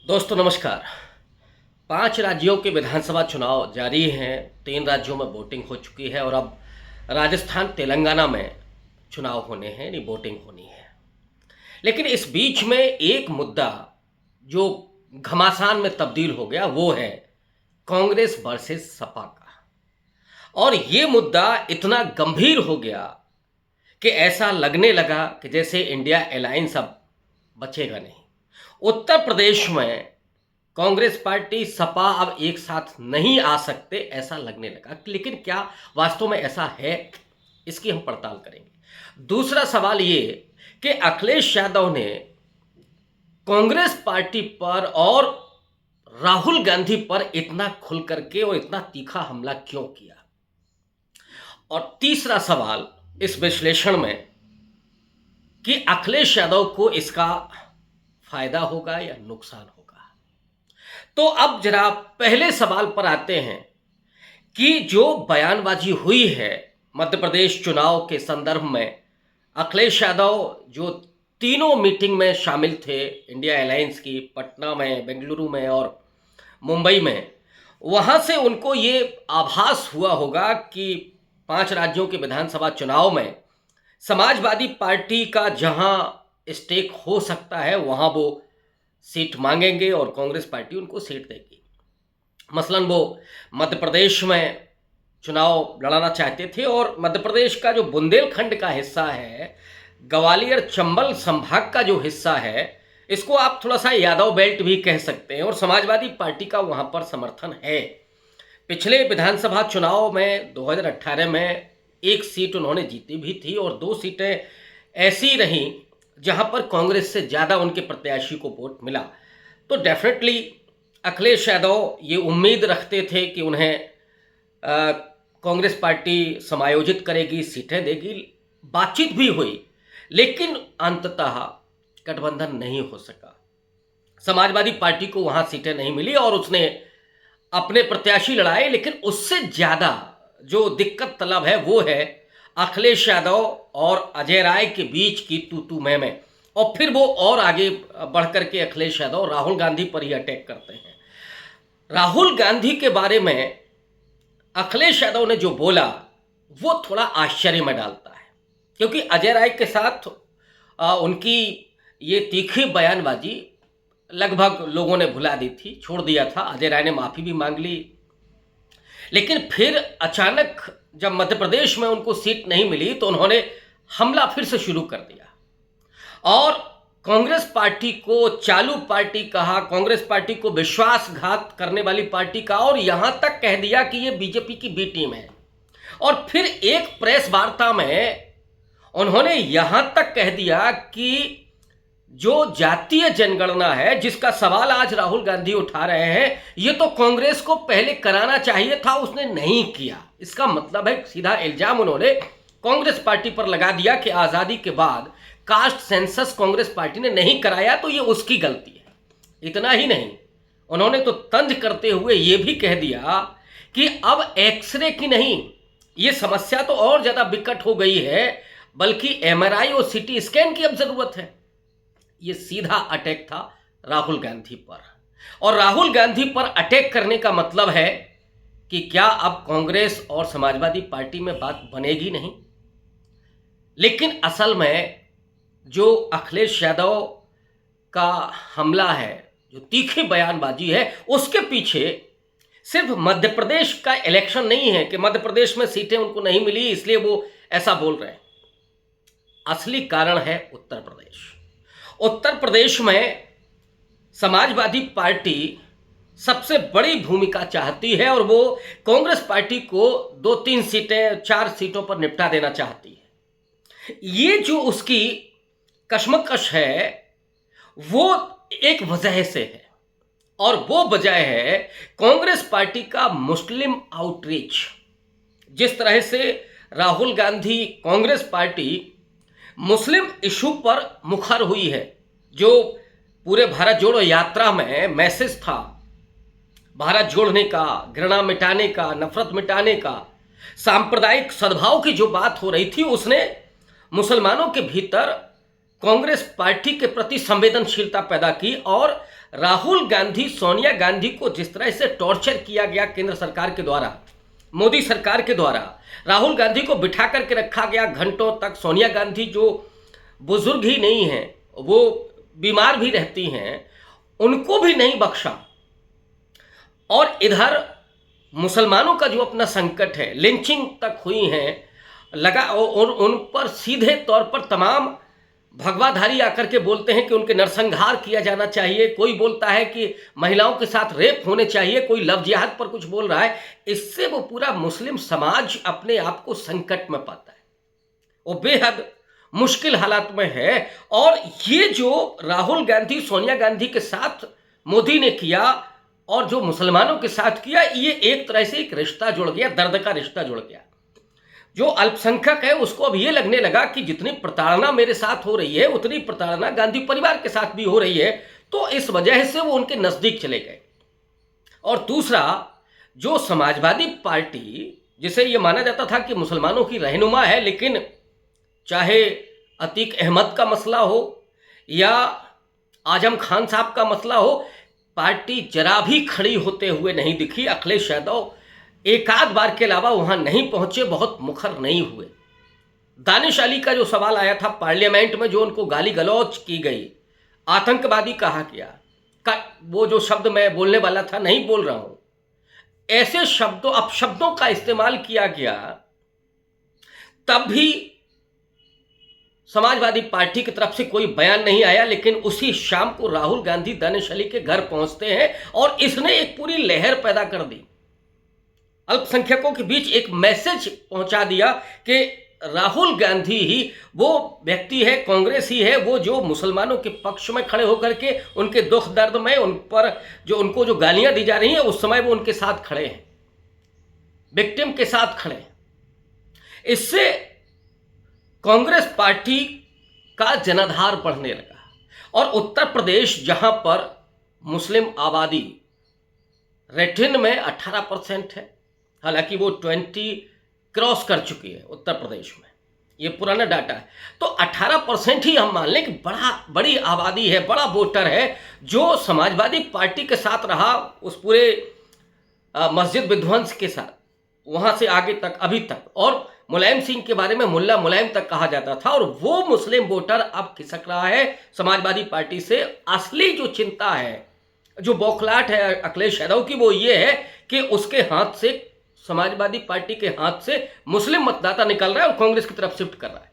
दोस्तों नमस्कार। 5 राज्यों के विधानसभा चुनाव जारी हैं। 3 राज्यों में वोटिंग हो चुकी है और अब राजस्थान तेलंगाना में चुनाव होने हैं, यानी वोटिंग होनी है। लेकिन इस बीच में एक मुद्दा जो घमासान में तब्दील हो गया वो है कांग्रेस वर्सेस सपा का। और ये मुद्दा इतना गंभीर हो गया कि ऐसा लगने लगा कि जैसे इंडिया अलायंस अब बचेगा नहीं। उत्तर प्रदेश में कांग्रेस पार्टी सपा अब एक साथ नहीं आ सकते ऐसा लगने लगा, लेकिन क्या वास्तव में ऐसा है, इसकी हम पड़ताल करेंगे। दूसरा सवाल ये कि अखिलेश यादव ने कांग्रेस पार्टी पर और राहुल गांधी पर इतना खुल करके और इतना तीखा हमला क्यों किया। और तीसरा सवाल इस विश्लेषण में कि अखिलेश यादव को इसका फायदा होगा या नुकसान होगा। तो अब जरा पहले सवाल पर आते हैं कि जो बयानबाजी हुई है मध्य प्रदेश चुनाव के संदर्भ में, अखिलेश यादव जो तीनों मीटिंग में शामिल थे इंडिया अलायंस की, पटना में, बेंगलुरु में और मुंबई में, वहां से उनको ये आभास हुआ होगा कि 5 राज्यों के विधानसभा चुनाव में समाजवादी पार्टी का जहां स्टेक हो सकता है वहां वो सीट मांगेंगे और कांग्रेस पार्टी उनको सीट देगी। मसलन वो मध्य प्रदेश में चुनाव लड़ाना चाहते थे और मध्य प्रदेश का जो बुंदेलखंड का हिस्सा है, ग्वालियर चंबल संभाग का जो हिस्सा है, इसको आप थोड़ा सा यादव बेल्ट भी कह सकते हैं और समाजवादी पार्टी का वहां पर समर्थन है। पिछले विधानसभा चुनाव में 2018 में 1 सीट उन्होंने जीती भी थी और 2 सीटें ऐसी रहीं जहां पर कांग्रेस से ज़्यादा उनके प्रत्याशी को वोट मिला। तो डेफिनेटली अखिलेश यादव ये उम्मीद रखते थे कि उन्हें कांग्रेस पार्टी समायोजित करेगी, सीटें देगी। बातचीत भी हुई, लेकिन अंततः गठबंधन नहीं हो सका। समाजवादी पार्टी को वहां सीटें नहीं मिली और उसने अपने प्रत्याशी लड़ाए, लेकिन उससे ज़्यादा जो दिक्कत तलब है वो है अखिलेश यादव और अजय राय के बीच की तू मैं। और फिर वो और आगे बढ़ करके अखिलेश यादव राहुल गांधी पर ही अटैक करते हैं। राहुल गांधी के बारे में अखिलेश यादव ने जो बोला वो थोड़ा आश्चर्य में डालता है, क्योंकि अजय राय के साथ उनकी ये तीखी बयानबाजी लगभग लोगों ने भुला दी थी, छोड़ दिया था। अजय राय ने माफ़ी भी मांग ली, लेकिन फिर अचानक जब मध्य प्रदेश में उनको सीट नहीं मिली तो उन्होंने हमला फिर से शुरू कर दिया और कांग्रेस पार्टी को चालू पार्टी कहा, कांग्रेस पार्टी को विश्वासघात करने वाली पार्टी कहा और यहां तक कह दिया कि ये बीजेपी की बी टीम है। और फिर एक प्रेस वार्ता में उन्होंने यहां तक कह दिया कि जो जातीय जनगणना है जिसका सवाल आज राहुल गांधी उठा रहे हैं, ये तो कांग्रेस को पहले कराना चाहिए था, उसने नहीं किया। इसका मतलब है सीधा इल्जाम उन्होंने कांग्रेस पार्टी पर लगा दिया कि आजादी के बाद कास्ट सेंसस कांग्रेस पार्टी ने नहीं कराया तो ये उसकी गलती है। इतना ही नहीं, उन्होंने तो तंज करते हुए ये भी कह दिया कि अब एक्सरे की नहीं, ये समस्या तो और ज्यादा विकट हो गई है, बल्कि एमआरआई और सीटी स्कैन की अब जरूरत है। ये सीधा अटैक था राहुल गांधी पर। और राहुल गांधी पर अटैक करने का मतलब है कि क्या अब कांग्रेस और समाजवादी पार्टी में बात बनेगी नहीं। लेकिन असल में जो अखिलेश यादव का हमला है, जो तीखी बयानबाजी है, उसके पीछे सिर्फ मध्य प्रदेश का इलेक्शन नहीं है कि मध्य प्रदेश में सीटें उनको नहीं मिली इसलिए वो ऐसा बोल रहे हैं। असली कारण है उत्तर प्रदेश। उत्तर प्रदेश में समाजवादी पार्टी सबसे बड़ी भूमिका चाहती है और वो कांग्रेस पार्टी को 2-3 सीटें, 4 सीटों पर निपटा देना चाहती है। ये जो उसकी कशमकश है वो एक वजह से है और वो वजह है कांग्रेस पार्टी का मुस्लिम आउटरीच। जिस तरह से राहुल गांधी कांग्रेस पार्टी मुस्लिम इशू पर मुखर हुई है, जो पूरे भारत जोड़ो यात्रा में मैसेज था भारत जोड़ने का, घृणा मिटाने का, नफरत मिटाने का, सांप्रदायिक सद्भाव की जो बात हो रही थी, उसने मुसलमानों के भीतर कांग्रेस पार्टी के प्रति संवेदनशीलता पैदा की और राहुल गांधी, सोनिया गांधी को जिस तरह से टॉर्चर किया गया केंद्र सरकार के द्वारा, मोदी सरकार के द्वारा, राहुल गांधी को बिठा करके रखा गया घंटों तक। सोनिया गांधी जो बुजुर्ग ही नहीं हैं, वो बीमार भी रहती हैं, उनको भी नहीं बख्शा। और इधर मुसलमानों का जो अपना संकट है, लिंचिंग तक हुई है लगा, और उन पर सीधे तौर पर तमाम भगवाधारी आकर के बोलते हैं कि उनके नरसंहार किया जाना चाहिए। कोई बोलता है कि महिलाओं के साथ रेप होने चाहिए, कोई लव जिहाद पर कुछ बोल रहा है। इससे वो पूरा मुस्लिम समाज अपने आप को संकट में पाता है, वो बेहद मुश्किल हालात में है। और ये जो राहुल गांधी, सोनिया गांधी के साथ मोदी ने किया और जो मुसलमानों के साथ किया, ये एक तरह से एक रिश्ता जुड़ गया, दर्द का रिश्ता जुड़ गया। जो अल्पसंख्यक है उसको अब ये लगने लगा कि जितनी प्रताड़ना मेरे साथ हो रही है उतनी प्रताड़ना गांधी परिवार के साथ भी हो रही है, तो इस वजह से वो उनके नजदीक चले गए। और दूसरा, जो समाजवादी पार्टी, जिसे ये माना जाता था कि मुसलमानों की रहनुमा है, लेकिन चाहे अतीक अहमद का मसला हो या आजम खान साहब का मसला हो, पार्टी जरा भी खड़ी होते हुए नहीं दिखी। अखिलेश यादव एक आध बार के अलावा वहां नहीं पहुंचे, बहुत मुखर नहीं हुए। दानिश अली का जो सवाल आया था पार्लियामेंट में, जो उनको गाली गलौज की गई, आतंकवादी कहा गया, वो जो शब्द मैं बोलने वाला था नहीं बोल रहा हूं, ऐसे शब्दों, अपशब्दों का इस्तेमाल किया गया, तब भी समाजवादी पार्टी की तरफ से कोई बयान नहीं आया। लेकिन उसी शाम को राहुल गांधी दानिश अली के घर पहुंचते हैं और इसने एक पूरी लहर पैदा कर दी, अल्पसंख्यकों के बीच एक मैसेज पहुंचा दिया कि राहुल गांधी ही वो व्यक्ति है, कांग्रेस ही है, वो जो मुसलमानों के पक्ष में खड़े होकर के उनके दुख दर्द में, उन पर जो उनको जो गालियां दी जा रही हैं, उस समय वो उनके साथ खड़े हैं, विक्टिम के साथ खड़े हैं। इससे कांग्रेस पार्टी का जनाधार बढ़ने लगा। और उत्तर प्रदेश, जहां पर मुस्लिम आबादी रेटिन में 18% है, हालांकि वो 20 क्रॉस कर चुकी है उत्तर प्रदेश में, ये पुराना डाटा है, तो 18% ही हम मान लें कि बड़ी आबादी है, बड़ा वोटर है, जो समाजवादी पार्टी के साथ रहा उस पूरे मस्जिद विध्वंस के साथ, वहां से आगे तक, अभी तक। और मुलायम सिंह के बारे में मुल्ला मुलायम तक कहा जाता था, और वो मुस्लिम वोटर अब खिसक रहा है समाजवादी पार्टी से। असली जो चिंता है, जो बौखलाहट है अखिलेश यादव की, वो ये है कि उसके हाथ से, समाजवादी पार्टी के हाथ से मुस्लिम मतदाता निकल रहा है और कांग्रेस की तरफ शिफ्ट कर रहा है।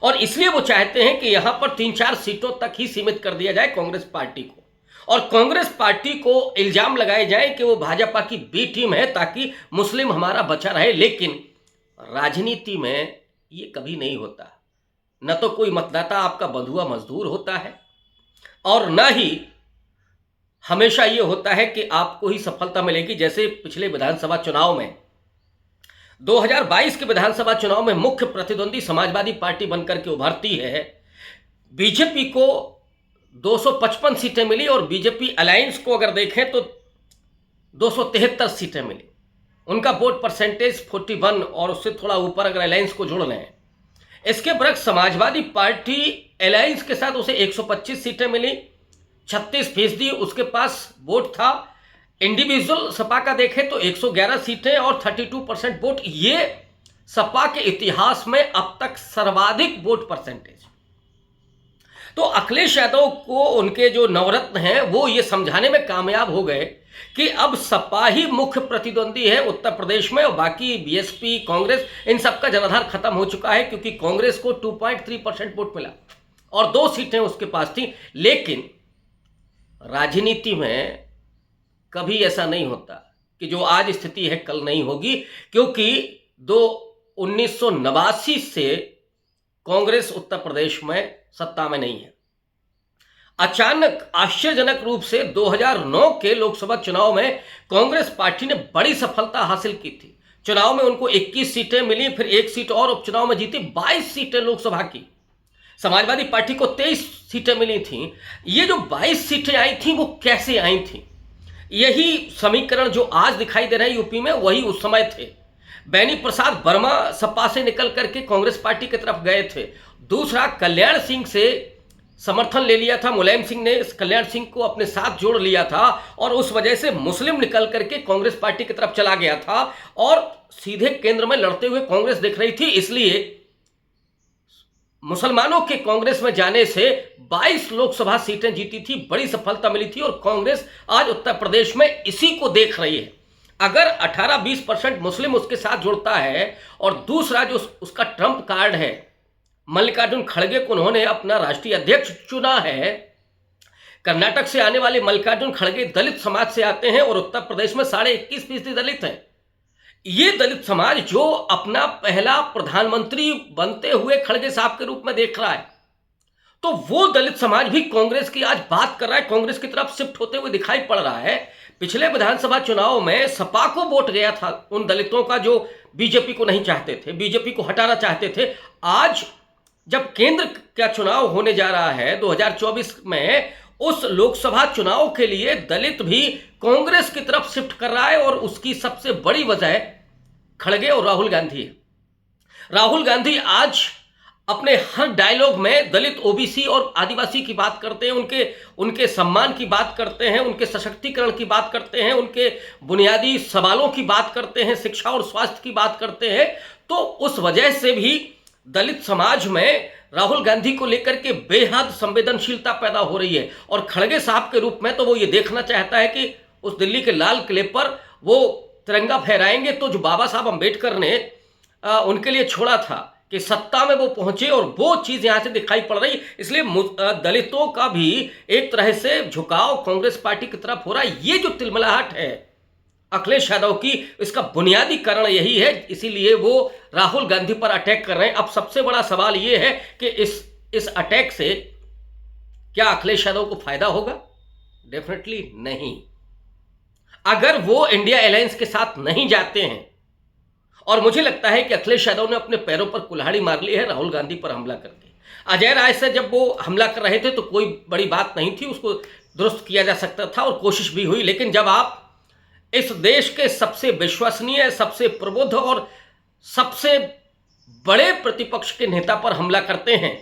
और इसलिए वो चाहते हैं कि यहां पर 3-4 सीटों तक ही सीमित कर दिया जाए कांग्रेस पार्टी को, और कांग्रेस पार्टी को इल्जाम लगाए जाए कि वो भाजपा की बी टीम है, ताकि मुस्लिम हमारा बचा रहे। लेकिन राजनीति में ये कभी नहीं होता। न तो कोई मतदाता आपका बंधुआ मजदूर होता है, और न ही हमेशा ये होता है कि आपको ही सफलता मिलेगी। जैसे पिछले विधानसभा चुनाव में, 2022 के विधानसभा चुनाव में मुख्य प्रतिद्वंदी समाजवादी पार्टी बनकर के उभरती है, बीजेपी को 255 सीटें मिली, और बीजेपी अलायंस को अगर देखें तो 273 सीटें मिली। उनका वोट परसेंटेज 41, और उससे थोड़ा ऊपर अगर अलायंस को जोड़ लें। इसके बरक्स समाजवादी पार्टी अलायंस के साथ उसे 125 सीटें मिली, 36% उसके पास वोट था। इंडिविजुअल सपा का देखें तो 111 सीटें और 32% वोट। ये सपा के इतिहास में अब तक सर्वाधिक वोट परसेंटेज। तो अखिलेश यादव को उनके जो नवरत्न हैं वो ये समझाने में कामयाब हो गए कि अब सपा ही मुख्य प्रतिद्वंदी है उत्तर प्रदेश में, और बाकी बीएसपी, कांग्रेस, इन सब का जनाधार खत्म हो चुका है, क्योंकि कांग्रेस को 2.3% वोट मिला और 2 सीटें उसके पास थी। लेकिन राजनीति में कभी ऐसा नहीं होता कि जो आज स्थिति है कल नहीं होगी, क्योंकि 1989 से कांग्रेस उत्तर प्रदेश में सत्ता में नहीं है। अचानक आश्चर्यजनक रूप से 2009 के लोकसभा चुनाव में कांग्रेस पार्टी ने बड़ी सफलता हासिल की थी। चुनाव में उनको 21 सीटें मिली, फिर 1 सीट और उपचुनाव में जीती, 22 सीटें लोकसभा की। समाजवादी पार्टी को 23 सीटें मिली थी। ये जो 22 सीटें आई थी वो कैसे आई थी? यही समीकरण जो आज दिखाई दे रहे हैं यूपी में, वही उस समय थे। बेनी प्रसाद वर्मा सपा से निकल करके कांग्रेस पार्टी की तरफ गए थे। दूसरा, कल्याण सिंह से समर्थन ले लिया था, मुलायम सिंह ने कल्याण सिंह को अपने साथ जोड़ लिया था और उस वजह से मुस्लिम निकल करके कांग्रेस पार्टी की तरफ चला गया था और सीधे केंद्र में लड़ते हुए कांग्रेस दिख रही थी। इसलिए मुसलमानों के कांग्रेस में जाने से 22 लोकसभा सीटें जीती थी, बड़ी सफलता मिली थी और कांग्रेस आज उत्तर प्रदेश में इसी को देख रही है। अगर 18-20% मुस्लिम उसके साथ जुड़ता है और दूसरा जो उसका ट्रम्प कार्ड है, मल्लिकार्जुन खड़गे को उन्होंने अपना राष्ट्रीय अध्यक्ष चुना है। कर्नाटक से आने वाले मल्लिकार्जुन खड़गे दलित समाज से आते हैं और उत्तर प्रदेश में 21.5% दलित हैं। ये दलित समाज जो अपना पहला प्रधानमंत्री बनते हुए खड़गे साहब के रूप में देख रहा है, तो वो दलित समाज भी कांग्रेस की आज बात कर रहा है, कांग्रेस की तरफ शिफ्ट होते हुए दिखाई पड़ रहा है। पिछले विधानसभा चुनाव में सपा को वोट गया था उन दलितों का जो बीजेपी को नहीं चाहते थे, बीजेपी को हटाना चाहते थे। आज जब केंद्र का चुनाव होने जा रहा है 2024 में, उस लोकसभा चुनाव के लिए दलित भी कांग्रेस की तरफ शिफ्ट कर रहा है और उसकी सबसे बड़ी वजह खड़गे और राहुल गांधी है। राहुल गांधी आज अपने हर डायलॉग में दलित, ओबीसी और आदिवासी की बात करते हैं, उनके सम्मान की बात करते हैं, उनके सशक्तिकरण की बात करते हैं, उनके बुनियादी सवालों की बात करते हैं, शिक्षा और स्वास्थ्य की बात करते हैं। तो उस वजह से भी दलित समाज में राहुल गांधी को लेकर के बेहद संवेदनशीलता पैदा हो रही है और खड़गे साहब के रूप में तो वो ये देखना चाहता है कि उस दिल्ली के लाल किले पर वो तिरंगा फहराएंगे तो जो बाबा साहब अंबेडकर ने उनके लिए छोड़ा था कि सत्ता में वो पहुंचे, और वो चीज यहां से दिखाई पड़ रही। इसलिए दलितों का भी एक तरह से झुकाव कांग्रेस पार्टी की तरफ हो रहा है। ये जो तिलमिलाहट है अखिलेश यादव की, इसका बुनियादी कारण यही है, इसीलिए वो राहुल गांधी पर अटैक कर रहे हैं। अब सबसे बड़ा सवाल ये है कि इस अटैक से क्या अखिलेश यादव को फायदा होगा? डेफिनेटली नहीं। अगर वो इंडिया अलायंस के साथ नहीं जाते हैं, और मुझे लगता है कि अखिलेश यादव ने अपने पैरों पर कुल्हाड़ी मार ली है राहुल गांधी पर हमला करके। अजय राय से जब वो हमला कर रहे थे तो कोई बड़ी बात नहीं थी, उसको दुरुस्त किया जा सकता था और कोशिश भी हुई। लेकिन जब आप इस देश के सबसे विश्वसनीय, सबसे प्रबुद्ध और सबसे बड़े प्रतिपक्ष के नेता पर हमला करते हैं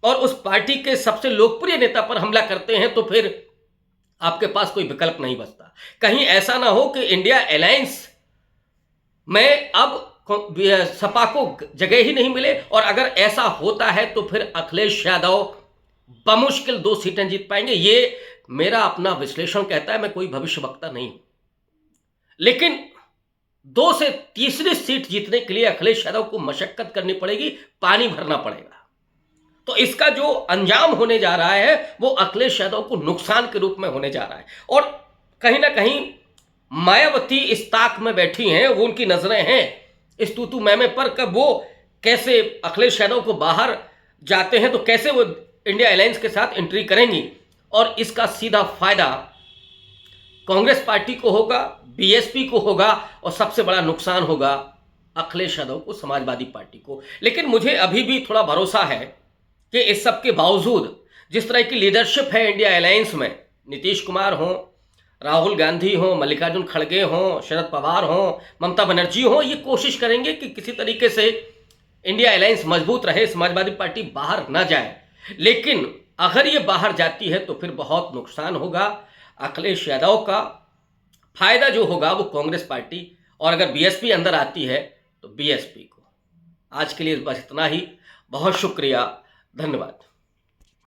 और उस पार्टी के सबसे लोकप्रिय नेता पर हमला करते हैं, तो फिर आपके पास कोई विकल्प नहीं बचता। कहीं ऐसा ना हो कि इंडिया अलायंस में अब सपा को जगह ही नहीं मिले, और अगर ऐसा होता है तो फिर अखिलेश यादव बमुश्किल 2 सीटें जीत पाएंगे। ये मेरा अपना विश्लेषण कहता है, मैं कोई भविष्यवक्ता नहीं हूं। लेकिन 2 से तीसरी सीट जीतने के लिए अखिलेश यादव को मशक्कत करनी पड़ेगी, पानी भरना पड़ेगा। तो इसका जो अंजाम होने जा रहा है वो अखिलेश यादव को नुकसान के रूप में होने जा रहा है। और कहीं ना कहीं मायावती इस ताक में बैठी हैं, वो उनकी नजरें हैं इस तूतू मैमे पर, कब वो कैसे अखिलेश यादव को बाहर जाते हैं तो कैसे वो इंडिया अलायंस के साथ एंट्री करेंगी, और इसका सीधा फायदा कांग्रेस पार्टी को होगा, बीएसपी को होगा, और सबसे बड़ा नुकसान होगा अखिलेश यादव को, समाजवादी पार्टी को। लेकिन मुझे अभी भी थोड़ा भरोसा है कि इस सब के बावजूद जिस तरह की लीडरशिप है इंडिया अलायंस में, नीतीश कुमार हों, राहुल गांधी हों, मल्लिकार्जुन खड़गे हों, शरद पवार हों, ममता बनर्जी हों, ये कोशिश करेंगे कि किसी तरीके से इंडिया अलायंस मजबूत रहे, समाजवादी पार्टी बाहर ना जाए। लेकिन अगर ये बाहर जाती है तो फिर बहुत नुकसान होगा अखिलेश यादव का। फायदा जो होगा वो कांग्रेस पार्टी, और अगर बीएसपी अंदर आती है तो बीएसपी को। आज के लिए बस इतना ही। बहुत शुक्रिया, धन्यवाद।